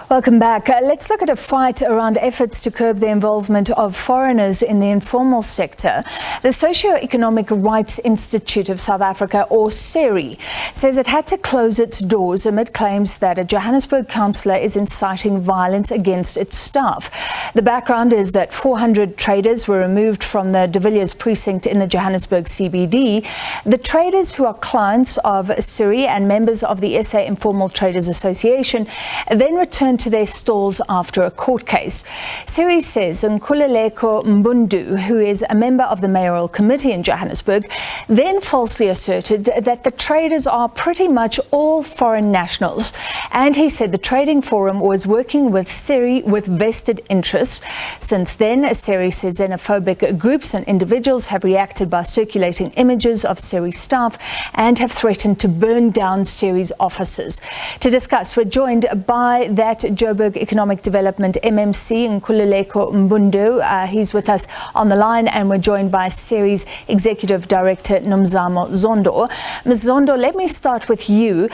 Welcome back. Let's look at a fight around efforts to curb the involvement of foreigners in the informal sector. The Socio Economic Rights Institute of South Africa, or SERI, says it had to close its doors amid claims that a Johannesburg councillor is inciting violence against its staff. The background is that 400 traders were removed from the Villiers precinct in the Johannesburg CBD. The traders, who are clients of SERI and members of the SA Informal Traders Association, then returned to their stalls after a court case. SERI says Nkululeko Mbundu, who is a member of the mayoral committee in Johannesburg, then falsely asserted that the traders are pretty much all foreign nationals. And he said the trading forum was working with SERI with vested interests. Since then, SERI says xenophobic groups and individuals have reacted by circulating images of SERI staff and have threatened to burn down SERI's offices. To discuss, we're joined by that Joburg Economic Development MMC, Nkululeko Mbundu. He's with us on the line, and we're joined by SERI's Executive Director, Nomzamo Zondo. Ms. Zondo, let me start with you.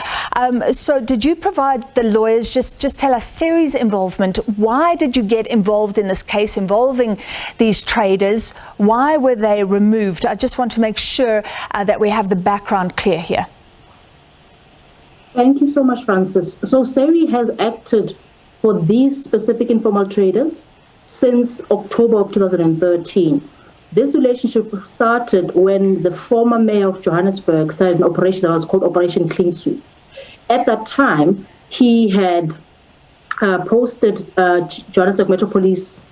So did you provide the lawyers, just tell us SERI's involvement? Why did you get involved in this case involving these traders? Why were they removed? I just want to make sure that we have the background clear here. Thank you so much, Francis. So SERI has acted for these specific informal traders since October of 2013. This relationship started when the former mayor of Johannesburg started an operation that was called Operation Clean Sweep. At that time, he had posted Johannesburg Metro Police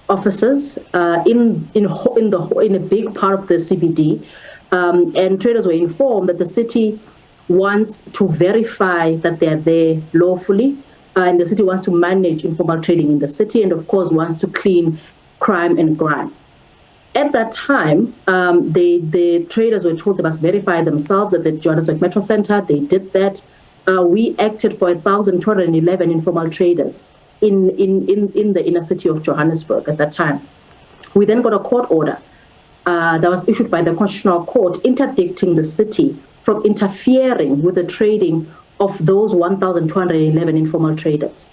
officers in a big part of the CBD, and traders were informed that the city wants to verify that they are there lawfully, and the city wants to manage informal trading in the city, and of course wants to clean crime and grime. At that time, the traders were told they must verify themselves at the Johannesburg Metro Center. They did that. We acted for 1,211 informal traders in the inner city of Johannesburg at that time. We then got a court order that was issued by the Constitutional Court interdicting the city from interfering with the trading of those 1,211 informal traders.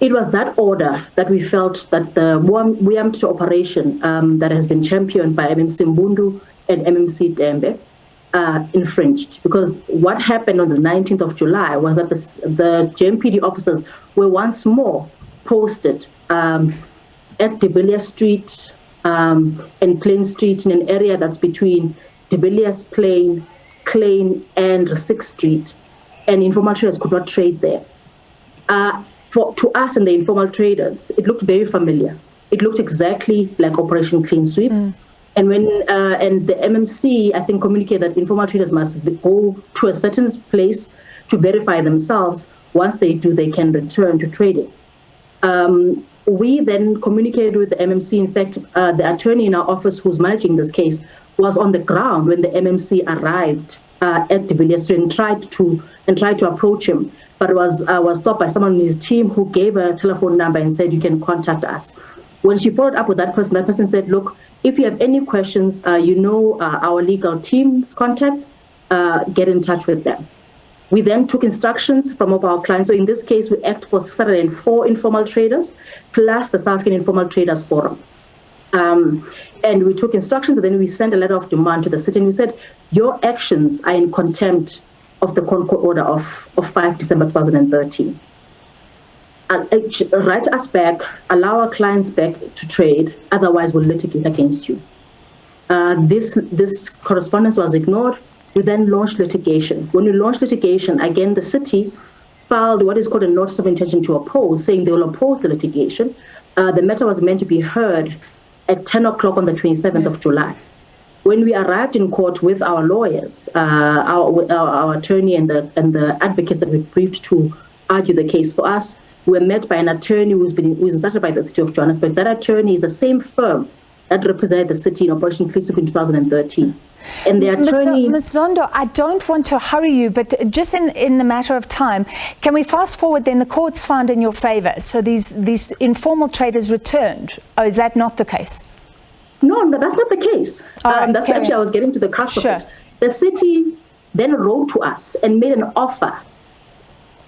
It was that order that we felt that the Wiamto operation that has been championed by MMC Mbundu and MMC Dembe infringed. Because what happened on the 19th of July was that the JMPD officers were once more posted at De Villiers Street and Plain Street, in an area that's between De Villiers, Plain, Klein and 6th Street, and informal traders could not trade there. To us and the informal traders, it looked very familiar. It looked exactly like Operation Clean Sweep. And when and the MMC, I think, communicated that informal traders must go to a certain place to verify themselves. Once they do, they can return to trading. We then communicated with the MMC. In fact, the attorney in our office who's managing this case was on the ground when the MMC arrived at De Villiers and tried to approach him, but was stopped by someone in his team who gave her a telephone number and said, "You can contact us." When she followed up with that person said, "Look, if you have any questions, our legal team's contacts, get in touch with them." We then took instructions from our clients. So in this case, we act for 604 informal traders, plus the South African Informal Traders Forum. And we took instructions, and then we sent a letter of demand to the city, and we said, your actions are in contempt of the court order of 5 December 2013. Write us back, allow our clients back to trade, otherwise we'll litigate against you. This correspondence was ignored. We then launched litigation. When we launched litigation, again, the city filed what is called a notice of intention to oppose, saying they will oppose the litigation. The matter was meant to be heard at 10 o'clock on the 27th of July. When we arrived in court with our lawyers, our attorney and the advocates that we briefed to argue the case for us, we were met by an attorney who's instructed by the city of Johannesburg. That attorney is the same firm that represented the city in Operation Clean Sweep in 2013. And the attorney... Ms. Zondo, I don't want to hurry you, but just in the matter of time, can we fast forward then? The court's found in your favour, so these informal traders returned. Oh, is that not the case? No, that's not the case. That's actually, I was getting to the crux of it. The city then wrote to us and made an offer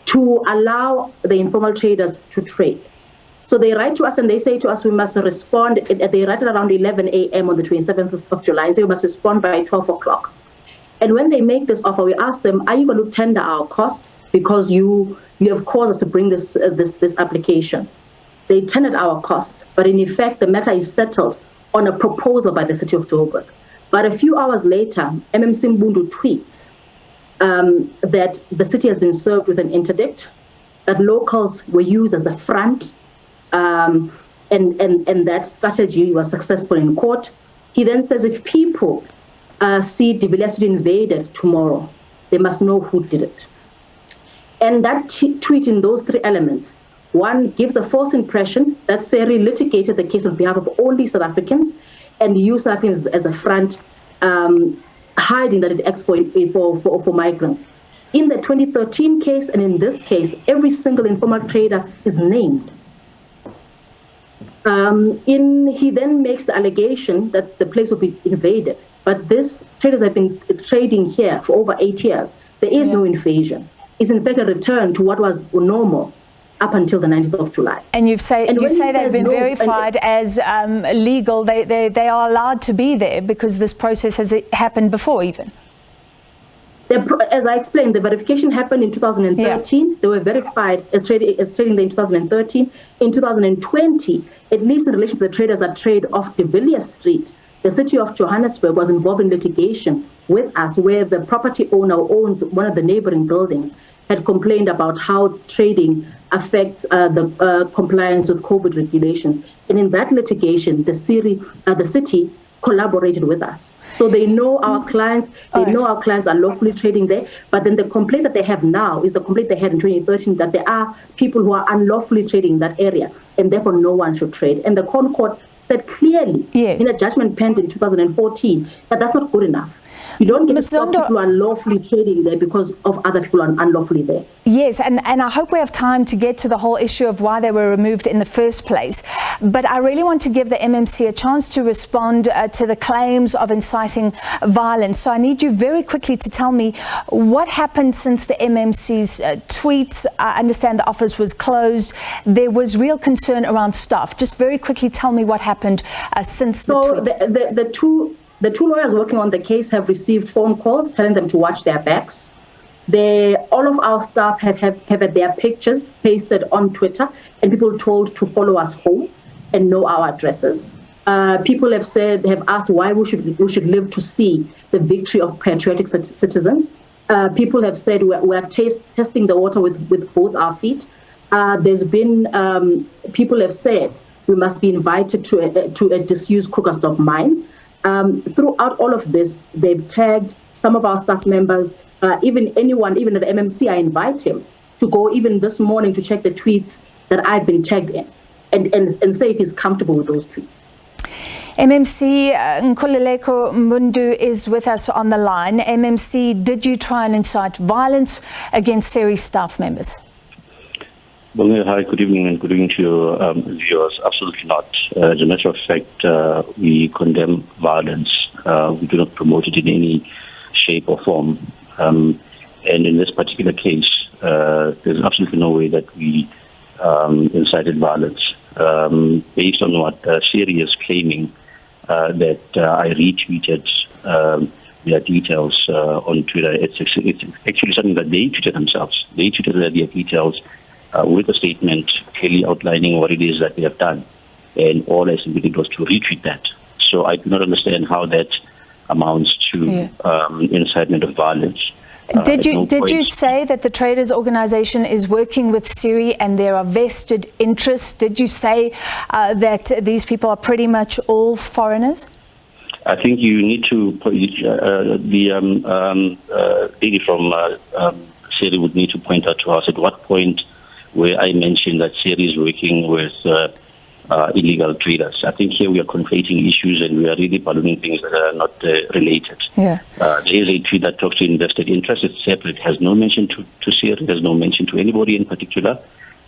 to allow the informal traders to trade. So they write to us and they say to us, we must respond. They write it around 11 a.m. on the 27th of July. So we must respond by 12 o'clock. And when they make this offer, we ask them, are you going to tender our costs? Because you have caused us to bring this application. They tendered our costs, but in effect, the matter is settled on a proposal by the city of Joburg. But a few hours later, MMC Mbundu tweets that the city has been served with an interdict, that locals were used as a front, and that strategy was successful in court. He then says if people see the Villiers invaded tomorrow, they must know who did it. And that tweet in those three elements, one, gives a false impression that SERI litigated the case on behalf of only South Africans and used South Africans as a front, hiding that it exploited for migrants. In the 2013 case and in this case, every single informal trader is named. He then makes the allegation that the place will be invaded. But these traders have been trading here for over 8 years. There is no invasion. It's in fact a return to what was normal up until the 19th of July. And you say they've been verified as legal. They are allowed to be there because this process has happened before even. As I explained, the verification happened in 2013. Yeah. They were verified as trading there in 2013. In 2020, at least in relation to the traders that trade off the Villiers Street, the city of Johannesburg was involved in litigation with us where the property owner who owns one of the neighboring buildings had complained about how trading affects the compliance with COVID regulations. And in that litigation, the city collaborated with us. So they know our clients, know our clients are lawfully trading there, but then the complaint that they have now is the complaint they had in 2013 that there are people who are unlawfully trading in that area, and therefore no one should trade. And the Court said clearly in a judgment penned in 2014 that that's not good enough. You don't get to stop people who are lawfully trading there because of other people are unlawfully there. Yes, and I hope we have time to get to the whole issue of why they were removed in the first place. But I really want to give the MMC a chance to respond to the claims of inciting violence. So I need you very quickly to tell me what happened since the MMC's tweets. I understand the office was closed. There was real concern around staff. Just very quickly tell me what happened since the tweets. The two lawyers working on the case have received phone calls telling them to watch their backs. All of our staff have had their pictures pasted on Twitter and people told to follow us home and know our addresses. People have asked why we should live to see the victory of patriotic citizens. People have said we're testing the water with both our feet. There's been people have said we must be invited to a disused Krugersdorp mine. Throughout all of this, they've tagged some of our staff members, even at the MMC, I invite him to go even this morning to check the tweets that I've been tagged in and say if he's comfortable with those tweets. MMC Nkululeko Mbundu is with us on the line. MMC, did you try and incite violence against SERI staff members? Well, hi, good evening and good evening to your viewers. Absolutely not. As a matter of fact, we condemn violence. We do not promote it in any shape or form. And in this particular case, there's absolutely no way that we incited violence. Based on what SERI is claiming, that I retweeted their details on Twitter. It's actually something that they tweeted themselves. They tweeted their details with a statement clearly outlining what it is that they have done. And all I simply did was to retweet that. So I do not understand how that amounts to incitement of violence. Did you say that the traders organization is working with SERI and there are vested interests? Did you say that these people are pretty much all foreigners? I think you need to the lady from SERI would need to point out to us at what point where I mentioned that SERI is working with illegal traders. I think here we are conflating issues and we are really ballooning things that are not related. Yeah. There is a tweet that talks to invested interest. It's separate. It has no mention to SERI. There's no mention to anybody in particular.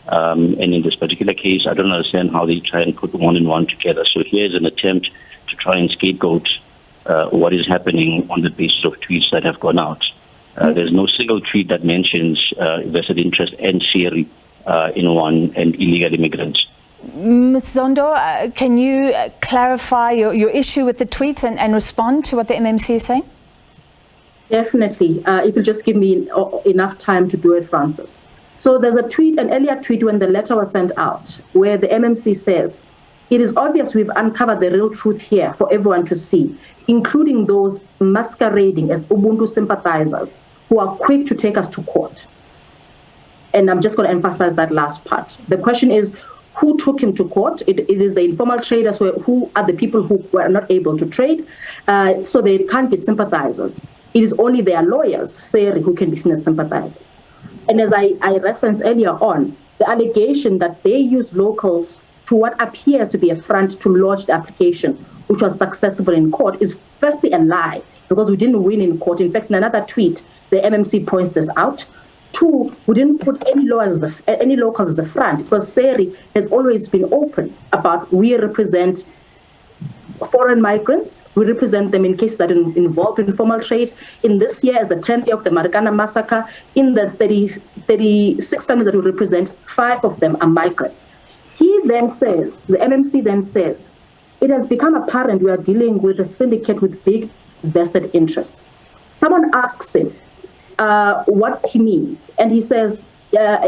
And in this particular case, I don't understand how they try and put one and one together. So here's an attempt to try and scapegoat what is happening on the basis of tweets that have gone out. There's no single tweet that mentions vested interest and SERI in one and illegal immigrants. Ms. Zondo, can you clarify your issue with the tweet and respond to what the MMC is saying? Definitely. If you just give me enough time to do it, Francis. So there's a tweet, an earlier tweet when the letter was sent out, where the MMC says, "It is obvious we've uncovered the real truth here for everyone to see, including those masquerading as Ubuntu sympathizers who are quick to take us to court." And I'm just going to emphasize that last part. The question is, who took him to court? It is the informal traders who are the people who were not able to trade, so they can't be sympathizers. It is only their lawyers, SERI, who can be seen as sympathizers. And as I referenced earlier on, the allegation that they used locals to what appears to be a front to lodge the application, which was successful in court, is firstly a lie, because we didn't win in court. In fact, in another tweet, the MMC points this out. Two, we didn't put any locals as a front, because SERI has always been open about we represent foreign migrants. We represent them in cases that involve informal trade. In this year, as the 10th year of the Marikana massacre, in the 36 families that we represent, 5 of them are migrants. He then says, the MMC then says, "It has become apparent we are dealing with a syndicate with big vested interests." Someone asks him what he means, and he says,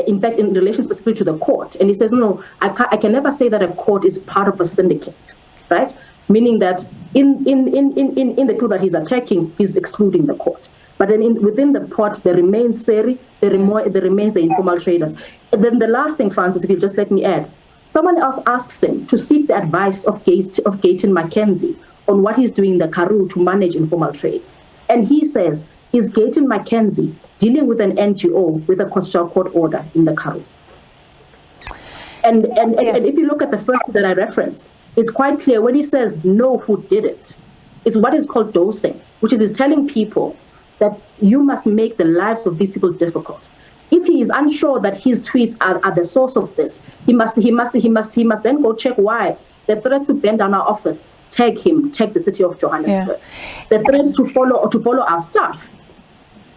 in fact, in relation specifically to the court, and he says, "No, I can never say that a court is part of a syndicate," right? Meaning that in the people that he's attacking, he's excluding the court. But then within the court, there remains SERI, there remains the informal traders. And then the last thing, Francis, if you just let me add, someone else asks him to seek the advice of Gayton Mackenzie on what he's doing in the Karoo to manage informal trade. And he says, is Gayton Mackenzie dealing with an NGO with a constitutional court order in the Karoo? And if you look at the first that I referenced, it's quite clear when he says know who did it. It's what is called dosing, which is telling people that you must make the lives of these people difficult. If he is unsure that his tweets are the source of this, he must then go check why the threats to bend down our office tag the city of Johannesburg. Yeah. The threats to follow our staff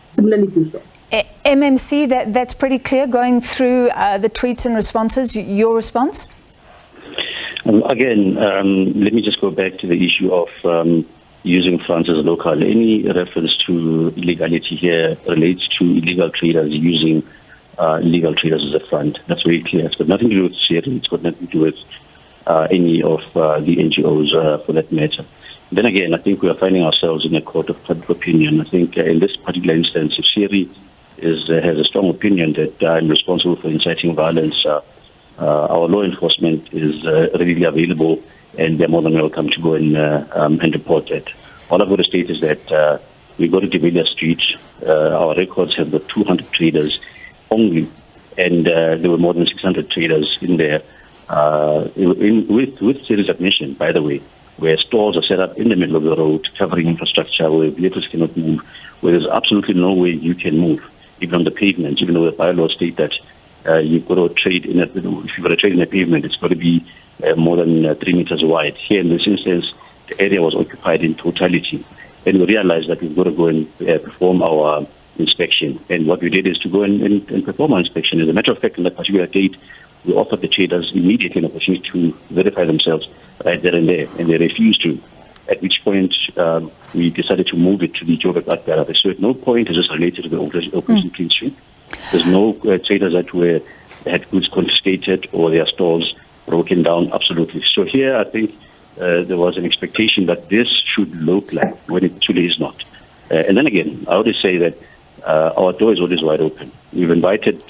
similarly do so. MMC, that's pretty clear going through the tweets and responses. Your response? Again, let me just go back to the issue of using funds as local. Any reference to illegality here relates to illegal traders using legal traders as a fund. That's very clear. It's got nothing to do with SERI. It's got nothing to do with any of the NGOs for that matter. Then again, I think we are finding ourselves in a court of public opinion. I think in this particular instance, if SERI has a strong opinion that I'm responsible for inciting violence, our law enforcement is readily available, and they're more than welcome to go and report that. All I've got to state is that we go to Villiers Street. Our records have got 200 traders only, and there were more than 600 traders in there. With SERI's admission, by the way, where stores are set up in the middle of the road, covering infrastructure, where vehicles cannot move, where there's absolutely no way you can move, even on the pavement, even though the bylaws state that you've got to trade if you've got to trade in a pavement, it's got to be more than 3 meters wide. Here in this instance, the area was occupied in totality, and we realized that we've got to go and perform our inspection. And what we did is to go and perform our inspection. As a matter of fact, on that particular date, we offered the traders immediately an opportunity to verify themselves right there and there, and they refused to. At which point, we decided to move it to the Joburg Economic Development. So at no point is this related to the Operation Clean Street. There's no traders that had goods confiscated or their stores broken down, absolutely. So here, I think there was an expectation that this should look like when it truly is not. And then again, I would say that our door is always wide open. We've invited,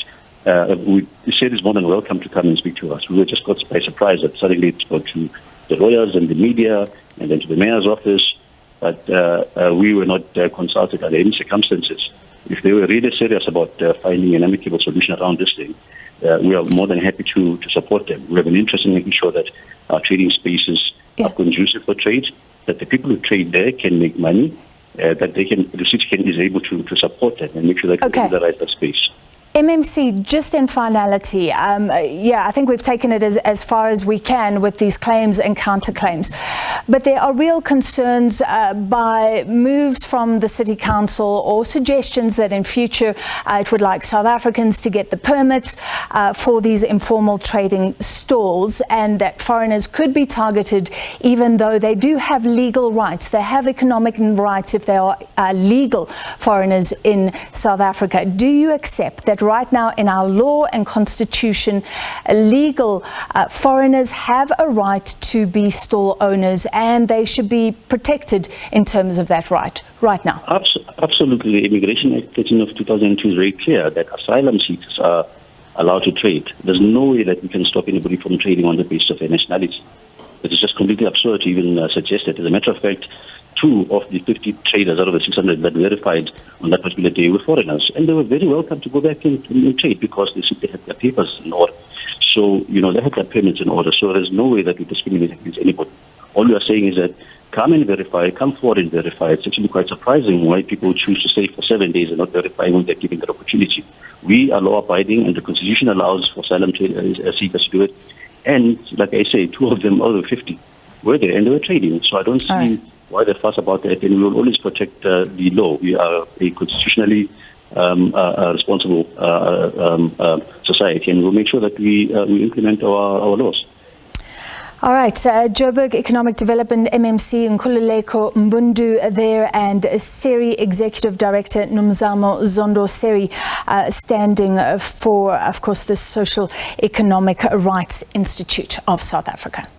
we said it's more than welcome to come and speak to us. We were just caught by surprise that suddenly it's gone to the lawyers and the media and then to the mayor's office, but we were not consulted under any circumstances. If they were really serious about finding an amicable solution around this thing, we are more than happy to support them. We have an interest in making sure that our trading spaces are conducive for trade, that the people who trade there can make money, that the city is able to support them and make sure that they utilize that space. MMC, just in finality, I think we've taken it as far as we can with these claims and counterclaims. But there are real concerns by moves from the City Council or suggestions that in future it would like South Africans to get the permits for these informal trading stalls, and that foreigners could be targeted even though they do have legal rights. They have economic rights if they are legal foreigners in South Africa. Do you accept that right now in our law and constitution, legal foreigners have a right to be stall owners and they should be protected in terms of that right now? Absolutely. The Immigration Act 13 of 2002 is very clear that asylum seekers are allowed to trade. There's no way that we can stop anybody from trading on the basis of their nationality. It is just completely absurd to even suggest it. As a matter of fact, 2 of the 50 traders out of the 600 that verified on that particular day were foreigners. And they were very welcome to go back and trade because they simply had their papers in order. So, they had their permits in order. So there's no way that we discriminate against anybody. All we are saying is that come and verify, come forward and verify. It's actually quite surprising why people choose to stay for 7 days and not verifying when they're given that opportunity. We are law-abiding and the Constitution allows for asylum seekers to do it. And like I say, 2 of them out of 50 were there and they were trading. So I don't see why they fuss about that, and we will always protect the law. We are a constitutionally responsible society, and we'll make sure that we implement our laws. All right, Joburg Economic Development MMC, Nkululeko Mbundu there, and SERI Executive Director Nomzamo Zondo, SERI standing for, of course, the Socio Economic Rights Institute of South Africa.